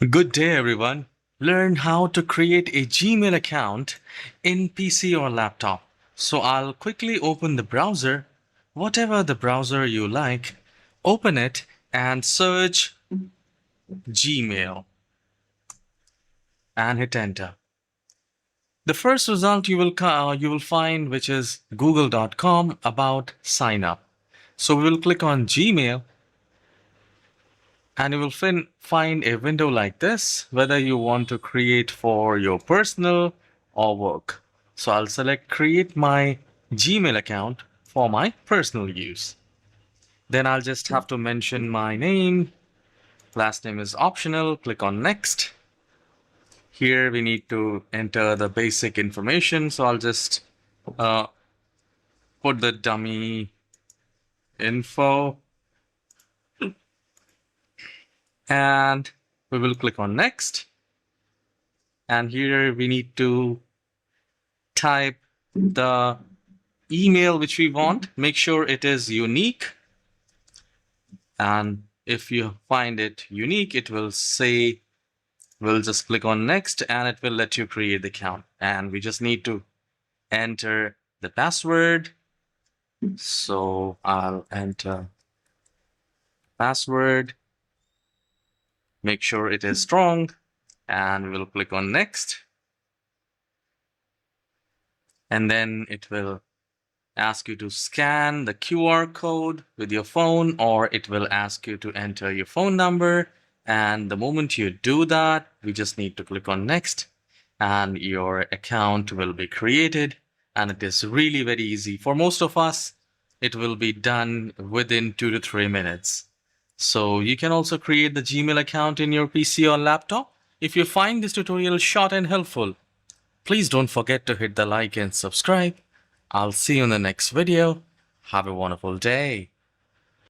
Good day, everyone. Learn how to create a Gmail account in PC or laptop. So I'll quickly open the browser, whatever the browser you like, open it and search Gmail and hit enter. The first result you will find, which is google.com about sign up. So we will click on Gmail and you will find a window like this, whether you want to create for your personal or work. So I'll select create my Gmail account for my personal use. Then I'll just have to mention my name. Last name is optional. Click on next. Here we need to enter the basic information. So I'll just uh, put the dummy info and we will click on next. And here we need to type the email which we want. Make sure it is unique. And if you find it unique, it will say, we'll just click on next and it will let you create the account. And we just need to enter the password. So I'll enter password. Make sure it is strong and we'll click on next. And then it will ask you to scan the QR code with your phone, or it will ask you to enter your phone number. And the moment you do that, we just need to click on next and your account will be created. And it is really very easy. For most of us, it will be done within 2 to 3 minutes. So you can also create the Gmail account in your PC or laptop. If you find this tutorial short and helpful, please don't forget to hit the like and subscribe. I'll see you in the next video. Have a wonderful day.